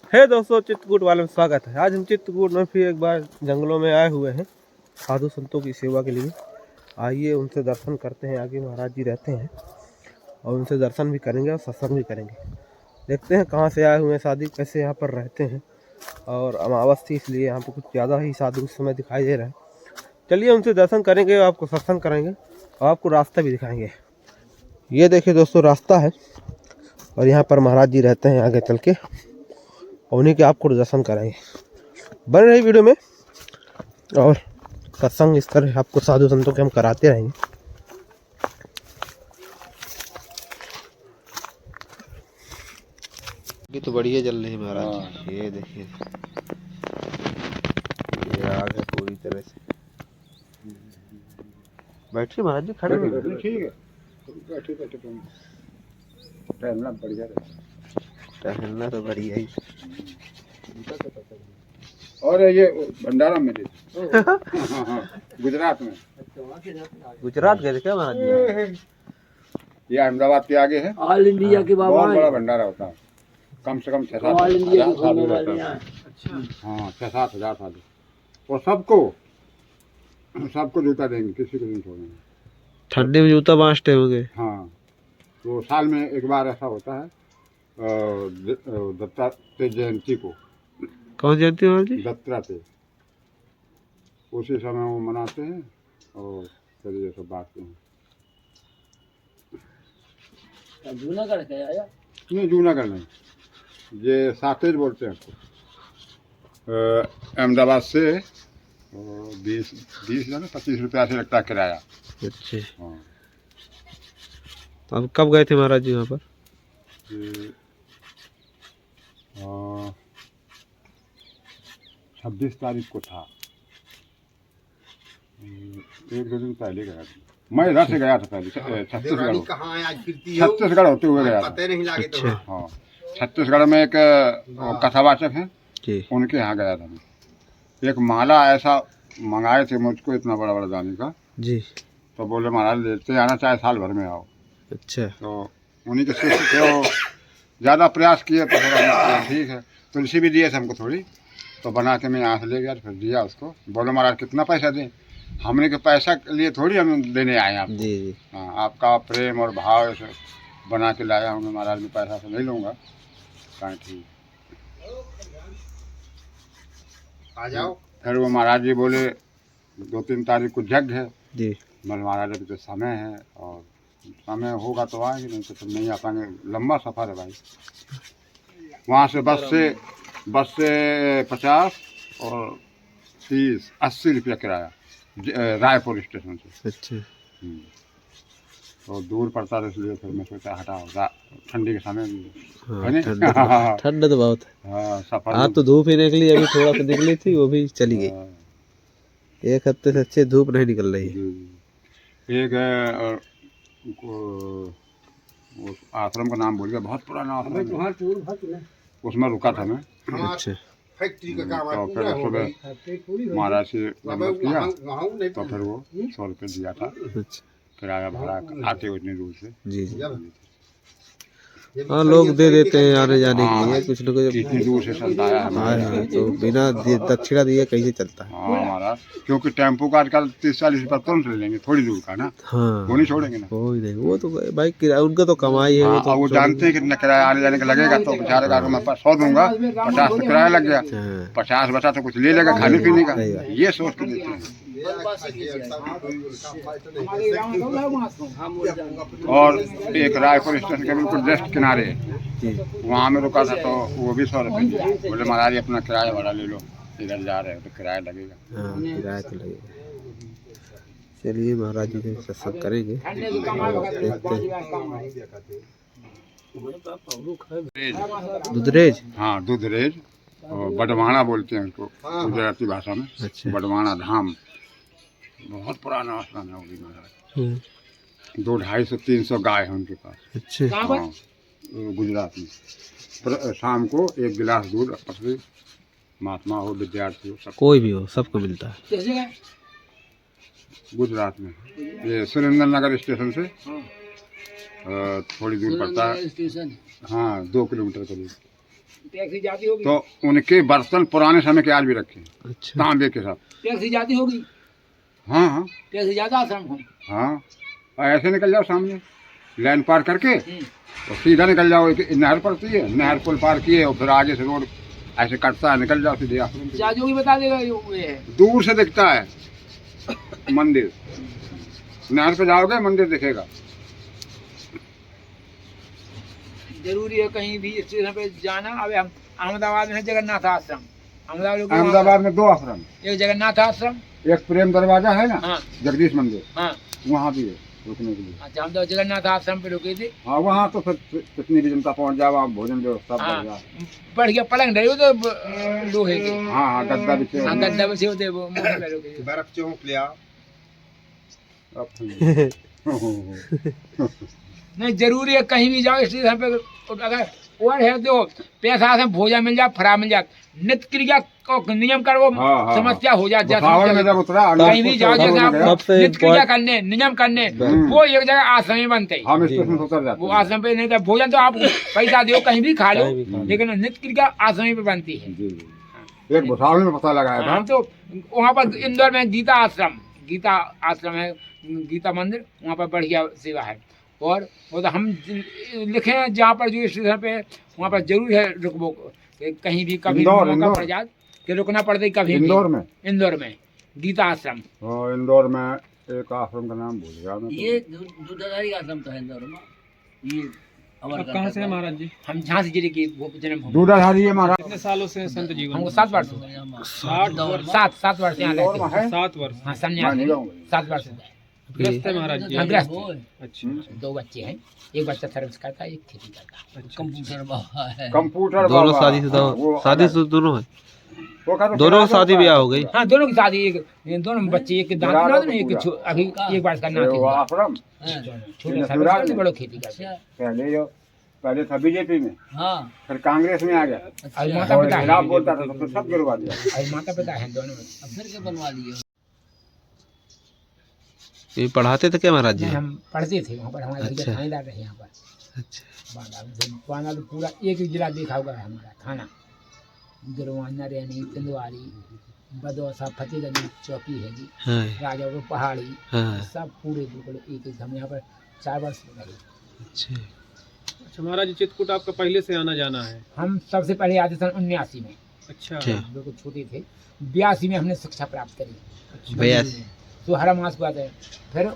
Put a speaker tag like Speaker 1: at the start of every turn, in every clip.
Speaker 1: है दोस्तों, चित्रकूट वाले में स्वागत है। आज हम चित्रकूट में फिर एक बार जंगलों में आए हुए हैं साधु संतों की सेवा के लिए। आइए उनसे दर्शन करते हैं। आगे महाराज जी रहते हैं और उनसे दर्शन भी करेंगे और सत्संग भी करेंगे। देखते हैं कहाँ से आए हुए हैं साधु, कैसे यहाँ पर रहते हैं। और अमावस थी इसलिए यहाँ पर कुछ ज़्यादा ही साधु उस समय दिखाई दे रहे हैं। चलिए उनसे दर्शन करेंगे, आपको सत्संग करेंगे और आपको रास्ता भी दिखाएंगे। ये देखिए दोस्तों, रास्ता है और यहाँ पर महाराज जी रहते हैं। आगे चल के उन्हीं के आपको दर्शन कराएंगे। बन रही वीडियो में और सत्संग इस तरह आपको साधु संतों के हम कराते रहेंगे। ये तो बढ़िया जल रही है महाराज जी। ये देखिए, ये आग है पूरी तरह से। बैठिए महाराज जी, खड़े हुए।
Speaker 2: ठीक है, बैठे बैठे टहलना बढ़िया रहता।
Speaker 1: टहलना तो बढ़िया ही।
Speaker 2: और ये भंडारा में गुजरात में।
Speaker 1: गुजरात गए थे क्या महाराज जी?
Speaker 2: ये अहमदाबाद के आगे है।
Speaker 3: ऑल इंडिया के बाबा
Speaker 2: बहुत बड़ा भंडारा होता है। कम से कम 6-7
Speaker 3: ऑल इंडिया
Speaker 2: हजार
Speaker 3: के
Speaker 2: साधु
Speaker 3: घूमने
Speaker 2: रहते
Speaker 3: वाले
Speaker 2: हैं।
Speaker 3: हैं।
Speaker 2: हाँ, 6-7 हजार साधु। और सबको जूता देंगे, किसी को नहीं छोड़ेंगे।
Speaker 1: ठंडी में जूता बांटते होंगे।
Speaker 2: हाँ, तो साल में एक बार ऐसा होता है, दत्तात्रेय जयंती को।
Speaker 1: कौन जयंती महाराज जी?
Speaker 2: दत्तात्रेय, उसी समय वो मनाते हैं और फिर ये सब बांटते हैं।
Speaker 3: जूनागढ़ का आया?
Speaker 2: नहीं, जूनागढ़ नहीं, ये सातेज बोलते हैं उसको। अहमदाबाद से 20 या 25 रुपया से लगता है किराया।
Speaker 1: अच्छा,
Speaker 2: हाँ,
Speaker 1: तो अब कब गए थे महाराज जी वहाँ पर?
Speaker 2: ये 26 तारीख को था। 1-2 दिन पहले गया था। मैं इधर से गया था पहले, छत्तीसगढ़ होते हुए गया था।
Speaker 1: अच्छा,
Speaker 2: हाँ, छत्तीसगढ़ में एक कथावाचक हैं,
Speaker 1: जी
Speaker 2: उनके यहाँ गया था मैं। एक माला ऐसा मंगाए थे मुझको, इतना बड़ा बड़ा दाने का।
Speaker 1: जी।
Speaker 2: तो बोले महाराज लेते आना, चाहे साल भर में आओ।
Speaker 1: अच्छा,
Speaker 2: तो उन्हीं के शिष्य थे, वो ज़्यादा प्रयास किए तो थोड़ा ठीक है। तुलसी भी दिए थे हमको थोड़ी, तो बना के मैं यहाँ से ले गया, फिर दिया उसको। बोले महाराज कितना पैसा दें? हमने के पैसा के लिए थोड़ी हम देने आए हैं आपको।
Speaker 1: जी जी।
Speaker 2: हाँ, आपका प्रेम और भाव से बना के लाया हूँ महाराज, मैं पैसा तो नहीं लूँगा। कहाँ ठीक आ जाओ। फिर वो महाराज जी बोले 2-3 तारीख को यज्ञ है
Speaker 1: जी।
Speaker 2: मल महाराज, अभी तो समय है और समय होगा तो आएंगे, नहीं तो फिर नहीं आ पाएंगे। लंबा सफ़र है भाई। वहाँ से बस से 50 और 30-80 रुपया किराया, रायपुर स्टेशन से।
Speaker 1: अच्छा,
Speaker 2: तो दूर पड़ता था, इसलिए फिर मैं सोचा हटाओ, ठंडी के समय में
Speaker 1: हाँ,
Speaker 2: है नहीं?
Speaker 1: ठंड तो बहुत है।
Speaker 2: हाँ, सफ़र
Speaker 1: आज तो धूप ही निकली, अभी थोड़ा सा निकली थी, वो भी चली गई।
Speaker 2: हाँ,
Speaker 1: एक हफ्ते से अच्छी धूप नहीं निकल रही है।
Speaker 2: जी। एक उस आश्रम का नाम भूल गया, बहुत पुराना आश्रम है, उसमें रुका था मैं।
Speaker 1: अच्छा,
Speaker 2: फैक्ट्री का काम तो फिर सुबह महाराज से मदद किया, तो फिर वो 100 रुपये दिया था
Speaker 1: अच्छा।
Speaker 2: किराया भाड़ा, आते हुए इतनी दूर से।
Speaker 1: जी जी। हाँ, लोग दे देते हैं आने जाने के लिए, कुछ लोग
Speaker 2: इतनी दूर से चलता है हमारे।
Speaker 1: हाँ, तो बिना दक्षिणा दिए कैसे चलता है।
Speaker 2: हाँ महाराज, क्योंकि टेम्पो का आजकल 30-40 रुपये तुरंत ले लेंगे, थोड़ी दूर का ना,
Speaker 1: हाँ,
Speaker 2: वो नहीं छोड़ेंगे ना।
Speaker 1: कोई नहीं, वो तो भाई किराया उनका तो कमाई है।
Speaker 2: हाँ, वो जानते हैं कितना किराया आने जाने का लगेगा, तो बेचारे का मैं 100 दूंगा, 50 तो किराया लग गया, 50 बचा तो कुछ ले लेगा खाने पीने का, ये सोच के देते हैं। और एक रायपुर स्टेशन के बिल्कुल जस्ट किनारे वहाँ में रुका था, तो वो भी 100 रुपये दिया। बोले महाराज अपना किराया भाड़ा ले लो, इधर जा रहे हो तो किराया लगेगा।
Speaker 1: हाँ, किराया तो लगेगा। चलिए महाराज जी से सत्संग करेंगे, देखते हैं। दुधरेज?
Speaker 2: हाँ, दुधरेज, और बडवाना बोलते हैं उसको गुजराती भाषा में।
Speaker 1: अच्छा।
Speaker 2: बडवाना धाम बहुत पुराना आश्रम है वो भी महाराज। 200-250-300 गाय है उनके पास।
Speaker 1: अच्छा,
Speaker 2: हाँ, गुजरात में। शाम को 1 गिलास दूध, पसली महात्मा हो, विद्यार्थी हो, सब
Speaker 1: कोई भी हो, सबको मिलता है।
Speaker 2: गुजरात में। ये सुरेंद्र नगर स्टेशन से थोड़ी दूर पड़ता है। हाँ, 2 किलोमीटर करीब।
Speaker 3: टैक्सी जाती होगी,
Speaker 2: तो उनके बर्तन पुराने समय के आज भी रखे हैं,
Speaker 1: अच्छा
Speaker 2: तांबे के साथ।
Speaker 3: टैक्सी जाती होगी,
Speaker 2: हाँ हाँ
Speaker 3: टैक्सी जाता आश्रम को।
Speaker 2: हाँ, और ऐसे निकल जाओ सामने लाइन पार करके और सीधा निकल जाओ, एक नहर पड़ती है, नहर पुल पार किए और फिर आगे से रोड ऐसे कटता है, निकल जाओ सीधे आश्रम पे।
Speaker 3: चाचू बता देगा ये है।
Speaker 2: दूर से दिखता है मंदिर, नहर पे जाओगे मंदिर दिखेगा।
Speaker 3: जरूरी है कहीं भी स्टेशन पे जाना। अब हम अहमदाबाद में है जगन्नाथ आश्रम,
Speaker 2: अहमदाबाद में 2 आश्रम,
Speaker 3: एक जगन्नाथ आश्रम,
Speaker 2: एक प्रेम दरवाजा है ना,
Speaker 3: हाँ
Speaker 2: जगदीश मंदिर,
Speaker 3: हाँ।
Speaker 2: वहाँ भी है रुकने के लिए।
Speaker 3: अच्छा, हम तो जगन्नाथ आश्रम पे रुके थे।
Speaker 2: हाँ वहाँ तो फिर कितनी भी जनता पहुँच जाओ, आप भोजन व्यवस्था
Speaker 3: हाँ,
Speaker 2: बढ़िया।
Speaker 3: बढ़िया पलंग डरे तो लोहे के,
Speaker 2: हाँ हाँ गद्दा बिछे
Speaker 3: हाँ
Speaker 2: हुए हैं।
Speaker 3: गद्दा बचे होते वो मोटे पे रुके थे।
Speaker 1: बर्फ चौंक लिया।
Speaker 2: अब ठीक।
Speaker 3: नहीं, जरूरी है कहीं भी जाओ स्टेशन पे, अगर और है तो पैसा से भोजन मिल जाए, फरा मिल जाए, नित्य क्रिया को नियम करो,
Speaker 2: हाँ, हाँ,
Speaker 3: समस्या हो जाए।
Speaker 2: भुसावल में जब उतरा
Speaker 3: कहीं भी जाओ, जैसे आप
Speaker 1: सबसे
Speaker 3: नित्य क्रिया करने, नियम करने, वो एक जगह आश्रम में बनते हैं।
Speaker 2: हम स्टेशन से उतर जाते
Speaker 3: वो
Speaker 2: हैं।
Speaker 3: आश्रम पे नहीं तो भोजन तो आप पैसा दो कहीं भी खा लो,
Speaker 1: कहीं भी खा लो।
Speaker 3: लेकिन नित्य क्रिया आश्रम पे बनती है।
Speaker 2: जी जी। एक भुसावल में पता लगाया था।
Speaker 3: हम तो वहाँ पर इंदौर में गीता आश्रम है, गीता मंदिर, वहाँ पर बढ़िया सेवा है। और वो तो हम लिखे हैं जहाँ पर जो स्टेशन पे वहाँ पर जरूर है रुकबो, कहीं भी कभी मौका पड़ जाए कि रुकना पड़ता है कभी।
Speaker 2: इंदौर में,
Speaker 3: इंदौर में गीता आश्रम।
Speaker 2: हाँ इंदौर में एक आश्रम का नाम भूल गया मैं।
Speaker 3: ये दूधाधारी आश्रम तो है इंदौर में। ये
Speaker 4: कहाँ से है महाराज जी?
Speaker 3: हम झांसी जिले की जन्म
Speaker 2: दूधाधारी है महाराज।
Speaker 4: कितने सालों से संत जीवन?
Speaker 3: हमको 7 वर्ष हो गए। 7 वर्ष यहाँ
Speaker 2: इंदौर में
Speaker 3: रहते हैं।
Speaker 2: है।
Speaker 4: 7 वर्ष।
Speaker 3: हाँ,
Speaker 2: मैं
Speaker 3: सन्यासी
Speaker 2: नहीं जाऊंगा।
Speaker 3: 7 वर्ष हो गए।
Speaker 4: गृहस्थ है महाराज जी?
Speaker 3: हाँ, गृहस्थ।
Speaker 4: अच्छा
Speaker 3: 2 बच्चे हैं, एक बच्चा सर्विस करता है, एक खेती करता है।
Speaker 4: अच्छा।
Speaker 2: कंप्यूटर
Speaker 1: दोनों
Speaker 2: बाबा।
Speaker 1: शादीशुदा,
Speaker 2: हाँ, वो
Speaker 1: शादीशुदा दोनों है,
Speaker 2: वो कहते
Speaker 1: दोनों
Speaker 2: किराया
Speaker 1: की शादी
Speaker 2: होता है।
Speaker 1: ब्याह हो गई।
Speaker 3: हाँ, दोनों की शादी, एक दोनों बच्चे, एक दांत नाद में, एक अभी 1 वर्ष का
Speaker 2: ये
Speaker 3: नाती
Speaker 2: वो
Speaker 3: हुआ।
Speaker 2: आश्रम
Speaker 3: छोटे सर्विस करते, बड़ो खेती करते हैं।
Speaker 2: पहले था बीजेपी में,
Speaker 3: हाँ,
Speaker 2: फिर कांग्रेस में आ गया
Speaker 3: अभी माता
Speaker 2: और
Speaker 3: पिता
Speaker 2: खिलाफ
Speaker 3: है,
Speaker 2: बोलता था तो फिर सब गिरवा दिया।
Speaker 3: अभी माता पिता है दोनों में। फिर के बनवा लिए।
Speaker 1: ये पढ़ाते थे क्या महाराज जी?
Speaker 3: नहीं, हम पढ़ते थे वहाँ पर, हमारे घर के
Speaker 1: अच्छा।
Speaker 3: थानेदार रहे यहाँ पर।
Speaker 1: अच्छा
Speaker 3: बांदा तो पूरा एक ही जिला देखा होगा हमारा थाना। गिरवाना, रैनी, तिंदवारी, बदौसा, फतेहगंज चौकी है जी,
Speaker 1: हाँ
Speaker 3: राजापुर पहाड़ी,
Speaker 1: हाँ।
Speaker 3: सब पूरे बिल्कुल एक हम यहाँ पर 4 वर्ष रहे।
Speaker 1: अच्छा
Speaker 4: अच्छा महाराज जी, चित्रकूट आपका पहले से आना जाना है?
Speaker 3: हम सबसे पहले आते सन 79 में,
Speaker 4: अच्छा
Speaker 1: अच्छा।
Speaker 3: बिल्कुल छोटे थे। 82 में हमने शिक्षा प्राप्त करी,
Speaker 4: अच्छा।
Speaker 1: भैया
Speaker 3: तो हर मास को आते। फिर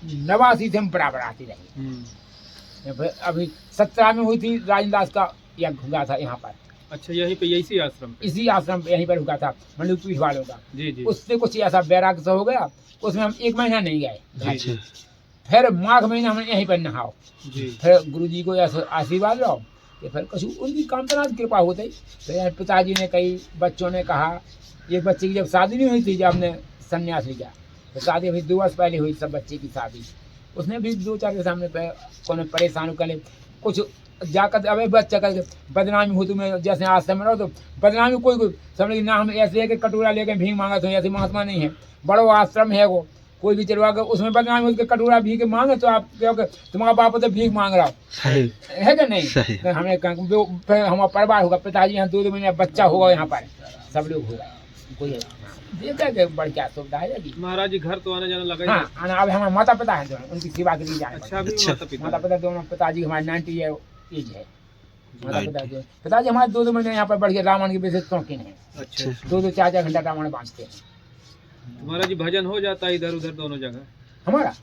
Speaker 3: 89 से हम बराबर आते रहे। फिर अभी 17 में हुई थी राजेंद्र दास का यज्ञ हुआ था यहाँ पर,
Speaker 4: अच्छा, यहीं पे इसी आश्रम पे?
Speaker 3: इसी आश्रम पे यहीं पर हुआ था, मंडल पीठ वालों का।
Speaker 4: जी जी
Speaker 3: उससे कुछ ऐसा बैराग सा हो गया, उसमें हम 1 महीना नहीं गए।
Speaker 4: जी जी
Speaker 3: फिर माघ महीना हम यहीं पर नहाओ।
Speaker 4: जी।
Speaker 3: फिर गुरुजी को ऐसा आशीर्वाद लो कि फिर कुछ उनकी कामतना की कृपा होती। फिर पिताजी ने, कई बच्चों ने कहा, एक बच्चे की जब शादी नहीं हुई थी, जब हमने संन्यास लिया, तो शादी अभी 2 वर्ष पहले हुई, सब बच्चे की शादी। उसने भी 2-4 के सामने पे कौन परेशान कर कुछ जाकर, अब बच्चा कर बदनामी हो, तुम्हें जैसे आश्रम में रहो तो बदनामी कोई समझ ना, हम ऐसे है कि कटोरा लेकर भीख मांगा, तो ऐसे महात्मा नहीं है, बड़ो आश्रम है वो, कोई भी चलवा कर उसमें बदनामी उसके कटोरा भीख मांगे तो आप कहो कि तुम्हारा बाप तो भीख मांग रहा
Speaker 1: सही
Speaker 3: है कि नहीं।
Speaker 1: सही।
Speaker 3: तो हमें फिर हमारा परिवार होगा, पिताजी यहाँ 2 महीने बच्चा होगा, यहाँ पर सब लोग होगा, कोई देखा कि बढ़िया सुविधा है जी।
Speaker 4: महाराज जी, घर तो आना जाना लगा ही
Speaker 3: हाँ,
Speaker 4: है?
Speaker 3: आना अब हमारे माता पिता हैं दोनों, उनकी सेवा के लिए जाए।
Speaker 4: अच्छा, अभी
Speaker 1: अच्छा।
Speaker 4: माता पिता
Speaker 3: माता पिता दोनों, पिताजी हमारे 90 एज है। माता पिताजी हमारे 2 महीने यहाँ पर बढ़िया रामायण के विशेष शौकीन है।
Speaker 4: अच्छा।
Speaker 3: 2-2, 4-4 घंटा रामायण बांचते हैं
Speaker 4: महाराज जी, भजन हो जाता है इधर उधर दोनों जगह?
Speaker 3: हमारा।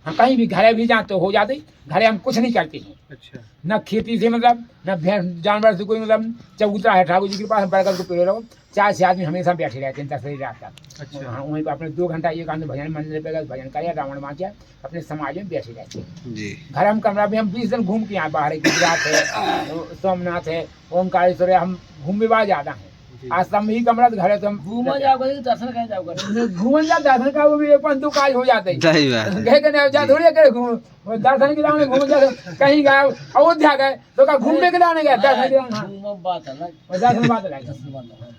Speaker 3: हम कहीं भी घरे भी जाते तो हो जाते, घरे हम कुछ नहीं करते हैं,
Speaker 4: अच्छा
Speaker 3: न खेती से मतलब, न भैंस जानवर से कोई मतलब। चबूतरा है ठाकुर जी के पास, बरगद को पेड़ रहो, 4 से आदमी हमेशा बैठे रहते हैं 10 बजे रात तक।
Speaker 4: अच्छा।
Speaker 3: हाँ, वहीं पर अपने 2 घंटा 1 घंटे भजन मंदिर पे गए, भजन करे, रावण बाँचे, अपने समाज में बैठे रहते हैं।
Speaker 1: जी
Speaker 3: घर हम कमरा भी हम 20 दिन घूम के यहाँ बाहर है, गुजरात है, सोमनाथ है, ओंकारेश्वर है, हम घूमने बाहर ज़्यादा हैं।
Speaker 4: जी।
Speaker 3: आश्रम में ही कमरा तो घर है, तो हम घूमने जाओगे, दर्शन कर जाओगे, घूमने जा दर्शन का वो भी 1-2 काज हो जाते हैं।
Speaker 1: सही बात है।
Speaker 3: गए कि नहीं, जा थोड़ी करे घूम, दर्शन के लाने घूम जा, कहीं गए अयोध्या गए तो का घूमने के लाने गए, दर्शन के लाने। हाँ, बात अलग, दर्शन बात अलग,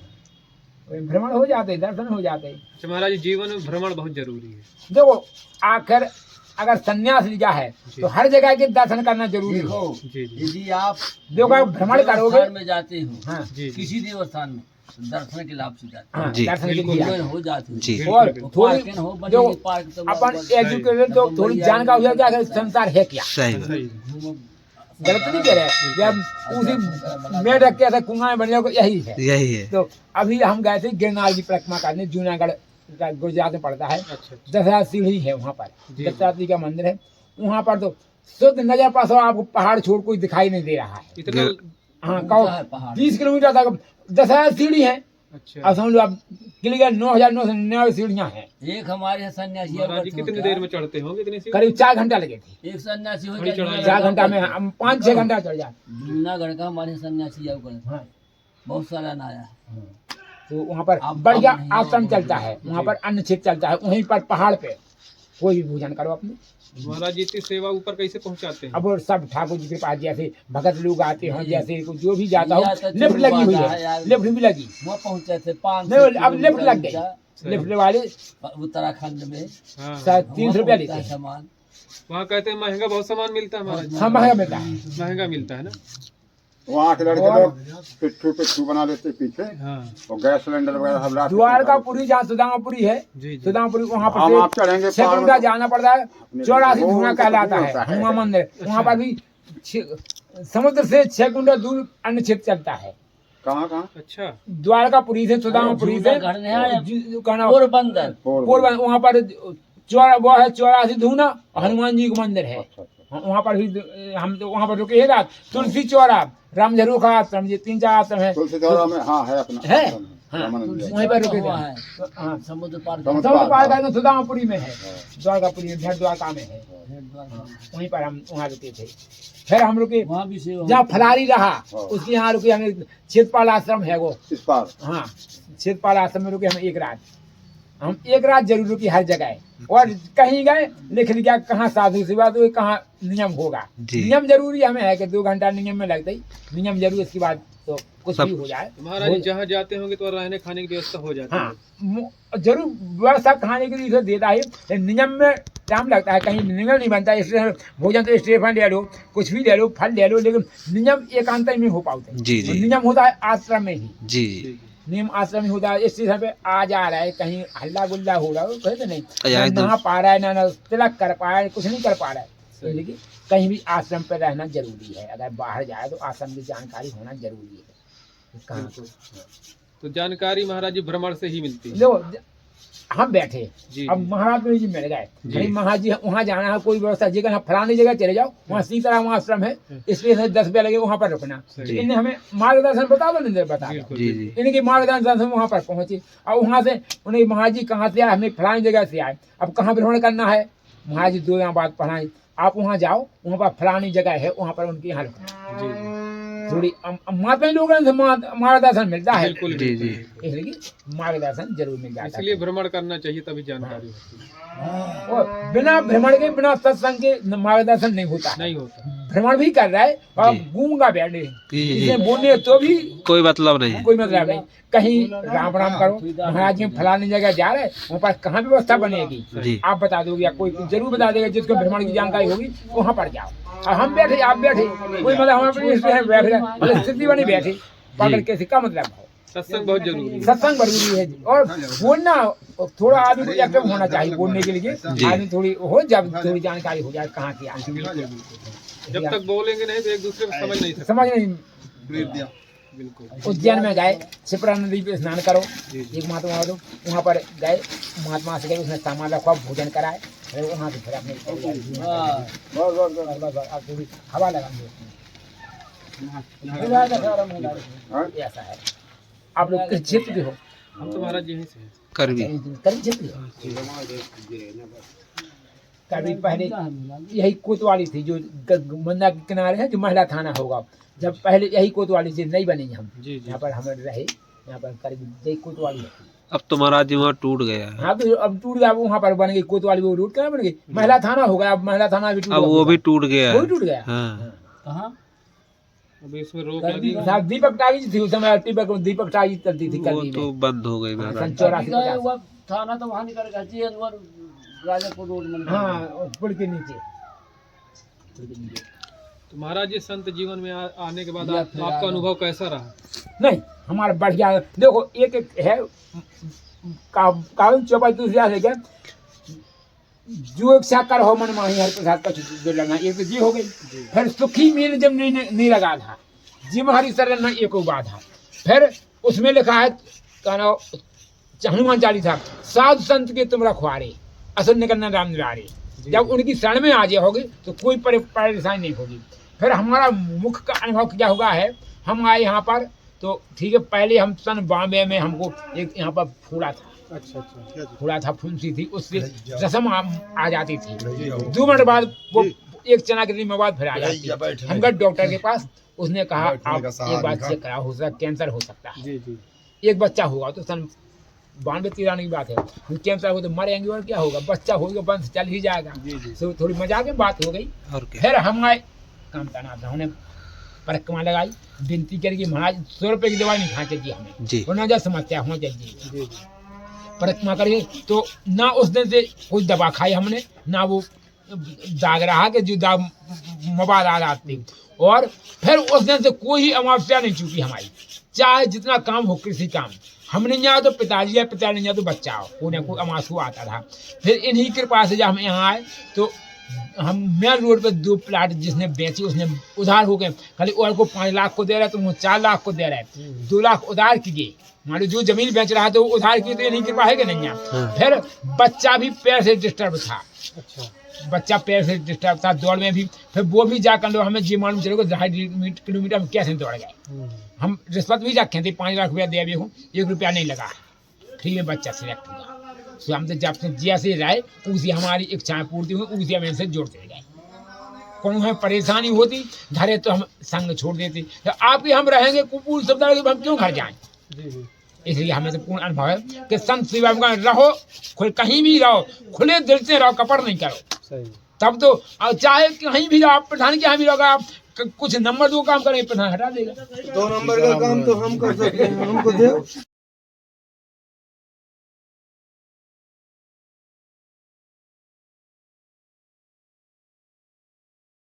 Speaker 3: भ्रमण हो जाते, दर्शन हो जाते।
Speaker 4: अच्छा महाराज जी, जीवन में भ्रमण बहुत जरूरी है।
Speaker 3: देखो आखिर अगर संन्यास लिया है तो हर जगह के दर्शन करना जरूरी है।
Speaker 4: जी जी
Speaker 5: यदि आप
Speaker 3: देखो भ्रमण करोगे
Speaker 5: देवस्थान में जाते हो,
Speaker 3: हाँ
Speaker 4: जी जी
Speaker 5: किसी देवस्थान में तो दर्शन के लाभ से जाते
Speaker 3: हाँ
Speaker 6: जी,
Speaker 3: दर्शन के
Speaker 4: बिल्कुल,
Speaker 3: लिए
Speaker 5: हो,
Speaker 3: आए।
Speaker 5: हो जाते हो।
Speaker 6: जी
Speaker 3: और
Speaker 4: बिल्कुल,
Speaker 3: थोड़ी
Speaker 5: पार्किंग हो बनी
Speaker 3: जो
Speaker 5: हुई पार्क तो
Speaker 3: अपन
Speaker 5: बहुत-
Speaker 3: एजुकेटेड तो थोड़ी जानकारी हो जाए कि संसार है क्या।
Speaker 6: सही
Speaker 4: सही
Speaker 5: घूमो-
Speaker 3: गलत नहीं कह रहे जब उसी में रख के ऐसा कुआं में बन जाओ यही है।
Speaker 6: यही है।
Speaker 3: तो अभी हम गए थे गिरनार की परिक्रमा करने, जूनागढ़ गुजरात में पड़ता है।
Speaker 4: अच्छा
Speaker 3: 10,000 सीढ़ी है वहाँ पर,
Speaker 4: जी।
Speaker 3: दत्तात्रेय का मंदिर है वहाँ पर। तो शुद्ध नजर पास हो, आपको पहाड़ छोड़ कोई दिखाई नहीं दे रहा है।
Speaker 4: इतना
Speaker 3: हाँ
Speaker 5: ऊंचा
Speaker 3: कहो
Speaker 5: है पहाड़।
Speaker 3: 20 किलोमीटर तक 10,000 सीढ़ी है।
Speaker 4: अच्छा
Speaker 3: अब समझ लो आप क्लियर 9,999 सीढ़ियाँ हैं।
Speaker 5: एक हमारे सन्यासी
Speaker 4: महाराज जी कितनी देर में चढ़ते होंगे इतनी सी?
Speaker 3: करीब 4 घंटा लगे थे।
Speaker 5: एक सन्यासी हो
Speaker 4: बड़ी
Speaker 5: जाए,
Speaker 4: चढ़ाई।
Speaker 3: 4 घंटा में हम 5-6 घंटा चढ़ जाए।
Speaker 5: जूनागढ़ का हमारे सन्यासी आओ गए,
Speaker 3: हाँ
Speaker 5: बहुत सारा आया है।
Speaker 3: तो वहाँ पर
Speaker 5: आप
Speaker 3: बढ़िया
Speaker 5: नहीं
Speaker 3: आश्रम
Speaker 5: आओ,
Speaker 3: चलता है, वहाँ पर अन्न छिप चलता है, वहीं पर पहाड़ पे कोई भी भोजन करो अपने।
Speaker 4: महाराज जी इतनी सेवा ऊपर कैसे पहुंचाते हैं?
Speaker 3: अब वो सब ठाकुर जी के पास जैसे भगत लोग आते हैं, जैसे जो भी जाता हो
Speaker 5: या तो
Speaker 3: लिफ्ट लगी हुई
Speaker 5: है
Speaker 3: है,
Speaker 5: यार।
Speaker 3: लिफ्ट भी लगी।
Speaker 5: वहाँ पहुँचे थे 5
Speaker 3: नहीं, अब लिफ्ट लग गई। लिफ्ट वाले
Speaker 5: उत्तराखंड में
Speaker 4: हाँ
Speaker 3: शायद 300 रुपया लेते
Speaker 5: वहाँ
Speaker 3: हैं।
Speaker 5: सामान
Speaker 4: वहाँ कहते हैं महंगा बहुत सामान मिलता है महाराज जी।
Speaker 3: हाँ महंगा मिलता है।
Speaker 4: महंगा मिलता है ना।
Speaker 2: वहाँ के लड़के
Speaker 3: और-
Speaker 2: लोग पिट्ठू बना लेते पीछे,
Speaker 4: हाँ
Speaker 2: और गैस सिलेंडर वगैरह सब लाते।
Speaker 3: द्वारकापुरी जहाँ सुदामापुरी है,
Speaker 4: जी जी
Speaker 3: सुदामापुरी वहाँ
Speaker 2: हम आप
Speaker 3: पर
Speaker 2: चढ़ेंगे
Speaker 3: 6
Speaker 2: पहाड़
Speaker 3: किलोमीटर
Speaker 2: में।
Speaker 3: जाना पड़ता है। 84
Speaker 2: वो
Speaker 3: धुआं
Speaker 2: उनका
Speaker 3: कहलाता
Speaker 2: नहीं
Speaker 3: है
Speaker 2: होता है।
Speaker 3: हनुमान मंदिर। वहाँ पर भी समुद्र से 6 किलोमीटर दूर अन्न छिप चलता है।
Speaker 2: कहाँ कहाँ?
Speaker 4: अच्छा
Speaker 3: द्वारकापुरी से सुदामापुरी से
Speaker 5: जूनागढ़ में है,
Speaker 3: कहना
Speaker 5: पोरबंदर
Speaker 3: पूर्व वहाँ पर वो है 84 धूना, हनुमान जी का मंदिर है।
Speaker 2: अच्छा अच्छा।
Speaker 3: वहाँ पर भी हम तो वहाँ पर रुके हैं रात। तुलसी चौरा, रामझरू का आश्रम, ये 3-4 आश्रम है।
Speaker 2: तुलसी चौरा में हाँ है अपना
Speaker 3: है?
Speaker 2: आश्रम
Speaker 3: हाँ,
Speaker 2: रामानंद जी।
Speaker 3: वहीं पर रुके
Speaker 5: हुआ
Speaker 3: थे।
Speaker 5: है,
Speaker 3: हाँ
Speaker 5: समुद्र पार
Speaker 2: समुद्र
Speaker 3: सब पार करके सुदामापुरी में है, द्वारकापुरी में, भेड़ द्वारका में है।
Speaker 5: वहाँ
Speaker 3: वहीं पर हम वहाँ रुके थे। फिर हम रुके
Speaker 5: भी सेवा
Speaker 3: जहाँ फलारी रहा
Speaker 2: हाँ।
Speaker 3: उसके यहाँ रुके हमें। क्षेत्रपाल आश्रम है वो,
Speaker 2: इस पार
Speaker 3: हाँ क्षेत्रपाल आश्रम में रुके हम 1 रात। हम 1 रात जरूर रुकी हर जगह। और कहीं गए लिख लिया कहाँ साधु सेवा तो कहाँ नियम होगा।
Speaker 6: जी।
Speaker 3: नियम जरूरी हमें है कि 2 घंटा नियम में लगता ही नियम जरूर। इसके बाद तो कुछ
Speaker 6: सब-
Speaker 3: भी हो जाए।
Speaker 4: तो महाराज जी जहाँ जाते होंगे तो रहने खाने की व्यवस्था हो जाती
Speaker 3: हाँ
Speaker 4: है।
Speaker 3: जरूर व्यवस्था खाने के लिए तो देता है, लेकिन नियम में टाइम लगता है। कहीं नियम नहीं बनता है। इसलिए भोजन तो स्टेफन ले लो, कुछ भी ले लो, फल ले लो, लेकिन नियम एकांत में हो पाते हैं।
Speaker 6: जी, जी।
Speaker 3: नियम होता है आश्रम में ही।
Speaker 6: जी
Speaker 3: नियम आश्रम में होता है। स्टेशन पे आ जा रहा है, कहीं हल्ला गुल्ला हो रहा है, कहते नहीं
Speaker 6: यार
Speaker 3: ना नहा पा रहा है, ना तिलक कर पा रहा है, कुछ नहीं कर पा रहा है। लेकिन कहीं भी आश्रम पे रहना जरूरी है। अगर बाहर जाए तो आश्रम की जानकारी होना जरूरी है। कहाँ
Speaker 4: तो जानकारी महाराज जी भ्रमण से ही मिलती है।
Speaker 3: लो हम बैठे,
Speaker 4: जी
Speaker 3: अब महाराज जी मिल गए।
Speaker 4: जी।
Speaker 3: भाई महाराज जी वहाँ जाना है, कोई व्यवस्था जी कहना फलानी जगह चले जाओ, वहाँ सीताराम आश्रम है, इसलिए 10 रुपया लगे वहाँ पर रुकना।
Speaker 4: सही।
Speaker 3: इन्हें हमें मार्गदर्शन बता दो, नहीं बता दो।
Speaker 4: बिल्कुल,
Speaker 6: जी
Speaker 4: बिल्कुल।
Speaker 6: जी
Speaker 3: इनके मार्गदर्शन से वहाँ पर पहुंचे। और वहाँ से उन्हें महाराज जी कहाँ से आए, हमें फलानी जगह से आए, अब कहाँ भ्रमण करना है। महाराज जी 2 बात पढ़ाएं, आप वहाँ जाओ, वहाँ पर फलानी जगह है, वहाँ पर उनके यहाँ रुकना।
Speaker 4: जी जी
Speaker 3: थोड़ी माता लोगों से मार्गदर्शन मिलता है,
Speaker 4: बिल्कुल
Speaker 6: जी जी
Speaker 3: इसलिए मार्गदर्शन जरूर मिल जाता
Speaker 4: इसलिए
Speaker 3: है।
Speaker 4: भ्रमण करना चाहिए तभी जानकारी होती है।
Speaker 3: और बिना भ्रमण के, बिना सत्संग के मार्गदर्शन नहीं होता है।
Speaker 4: नहीं होता।
Speaker 3: भ्रमण भी कर रहा है और
Speaker 6: जी।
Speaker 3: गूंगा बैठे,
Speaker 6: जी, जी।
Speaker 3: इसे बोलने तो भी
Speaker 6: कोई मतलब नहीं है।
Speaker 3: कोई मतलब नहीं। कहीं राम राम करो, महाराज जी फलानी जगह जा रहे हैं, वहाँ पर कहाँ व्यवस्था बनेगी
Speaker 6: जी
Speaker 3: आप बता दोगे, या कोई जरूर बता देगा जिसको भ्रमण की जानकारी होगी, वहाँ पर जाओ। और हम बैठे, आप बैठे, कोई मतलब हम अपनी इसलिए बैठ गए, मतलब स्थिति बनी बैठे, पकड़ के का मतलब हो।
Speaker 4: सत्संग बहुत जरूरी है।
Speaker 3: सत्संग जरूरी है। और बोलना थोड़ा आदमी को एक्टिव होना चाहिए बोलने के लिए।
Speaker 6: जी।
Speaker 3: आदमी थोड़ी हो, जब थोड़ी जानकारी हो जाए कहाँ की आदमी
Speaker 4: जब तक बोलेंगे नहीं तो एक दूसरे को समझ नहीं सकते।
Speaker 3: समझ नहीं।
Speaker 4: बिल्कुल।
Speaker 3: उज्जैन में गए, शिप्रा नदी पे स्नान करो,
Speaker 4: जी।
Speaker 3: एक महात्मा लोग वहाँ पर गए, महात्मा से गए, उसने सामान रखा, भोजन कराए, फिर वहाँ से फिर अपने अब थोड़ी हवा लगाएंगे उसमें। ऐसा है। आप लोग किस क्षेत्र के हो?
Speaker 4: हम तो महाराज यहीं से हैं।
Speaker 6: करवी
Speaker 3: करीब क्षेत्र कभी पहले यही कोतवाली थी, जो गंगा के किनारे है, जो महिला थाना होगा। जब पहले यही कोतवाली थी, नहीं बनी हम
Speaker 4: जी जी
Speaker 3: यहाँ पर, हमें रहे यहाँ पर करीब यही कोतवाली है।
Speaker 6: अब तो महाराज जी वहाँ टूट गया है।
Speaker 3: हाँ तो अब टूट गया, वहाँ पर बन गई कोतवाली, वो रूट क्या बन गई, महिला थाना हो गया। अब महिला थाना भी टूट
Speaker 6: अब
Speaker 3: गया,
Speaker 6: वो भी टूट गया
Speaker 3: वो भी
Speaker 6: है।
Speaker 3: टूट गया।
Speaker 6: हाँ
Speaker 5: कहाँ
Speaker 4: अब इसमें रोक लगी है।
Speaker 3: साहब दीपक टागी थी उस समय, दीपक टागी चलती थी
Speaker 6: वो
Speaker 3: कल
Speaker 6: तो बंद हो गई महाराज।
Speaker 3: सन 84
Speaker 5: गए वो थाना तो वहाँ निकल गया, जेल वो राजापुर रोड में
Speaker 3: हाँ पुल के नीचे।
Speaker 4: तो महाराज जी संत जीवन में आने के बाद
Speaker 5: या
Speaker 4: आपका
Speaker 5: फिर आगे।
Speaker 4: अनुभव कैसा रहा?
Speaker 3: नहीं हमारा बढ़िया है। देखो एक एक है कानून चौपाई दूसरी है क्या, जो इच्छा कर हो मन माही हर प्रसाद का जो लगा, एक तो जी हो गई। फिर सुखी मीन जब नहीं लगा था जिम हरि शरण न एको बाधा। फिर उसमें लिखा है कहना हनुमान चालीसा, साधु संत के तुम रखवारे असल निकलना राम निरारे। जब उनकी शरण में आ जाओगे तो कोई परेशानी नहीं होगी। फिर हमारा मुख्य का अनुभव क्या होगा है, हम आए यहाँ पर तो ठीक है, पहले हम सन 92 में हमको एक यहाँ पर फूला था,
Speaker 1: अच्छा अच्छा
Speaker 3: फूला था, फुंसी थी, उससे रसम आ जाती थी। 2 मिनट बाद वो एक चना के दिन बाद फिर आ जाती। हम गए डॉक्टर के पास, उसने कहा आप एक बार चेक करा, हो सकता कैंसर हो सकता है।
Speaker 1: जी जी
Speaker 3: एक बच्चा होगा तो सन 92-93 की बात है, कैंसर हो तो मरेंगे और क्या होगा, बच्चा होगा बंद चल ही जाएगा। तो थोड़ी मजाक में बात हो गई।
Speaker 6: और क्या?
Speaker 3: फिर हम आए काम करना था, उन्हें परिक्रमा लगाई, विनती करके महाराज 100 रुपये की दवाई नहीं खा चाहिए हमें,
Speaker 6: जी।
Speaker 3: वो ना जा समस्या हो चाहिए। परिक्रमा करिए तो ना उस दिन से कोई दवा खाई हमने, ना वो दाग रहा कि जो दाग मवाद आ रहा थी। और फिर उस दिन से कोई अमावस्या नहीं चुकी हमारी, चाहे जितना काम हो कृषि काम। हमने यहाँ तो पिताजी है, पिताजी यहाँ तो बच्चा हो, कोई कोई अमासु आता था। फिर इन्हीं कृपा से जब हम यहाँ आए तो हम मेन रोड पे 2 प्लाट जिसने बेची उसने उधार हो गए, खाली और को 5 लाख को दे रहा है तो वो 4 लाख को दे रहा है, 2 लाख उधार कीजिए। मान लो जो जमीन बेच रहा है तो वो उधार की, तो इन्हीं कृपा है कि नहीं है। फिर बच्चा भी पैर से डिस्टर्ब था, बच्चा पैर से डिस्टर्ब था, दौड़ में भी। फिर वो भी जाकर लो हमें जी मालूम चलो 2.5 किलोमीटर हम कैसे दौड़ गए। हम रिश्वत भी रखे थे, 5 लाख रुपया दे अभी हूँ, 1 रुपया नहीं लगा, फ्री में बच्चा सिलेक्ट हुआ। तो हम तो जब से जैसे रहे उसी हमारी इच्छाएं पूर्ति हुई, उसी हम इनसे जोड़ते गए। कोनो हमें परेशानी होती घरे तो हम संग छोड़ देते, तो आप ही हम रहेंगे कुपूर सब हम क्यों घर जाएं। इसलिए हमें तो पूर्ण अनुभव है कि संत सेवा में रहो, कहीं भी रहो, खुले दिल से रहो, कपड़ नहीं करो। तब तो चाहे कहीं भी रहो, आप प्रधान के यहाँ भी रहोगे, आप कुछ नंबर 2 काम करेंगे, प्रधान हटा देगा।
Speaker 1: 2 नंबर का काम तो हम कर सकते हैं, हमको दे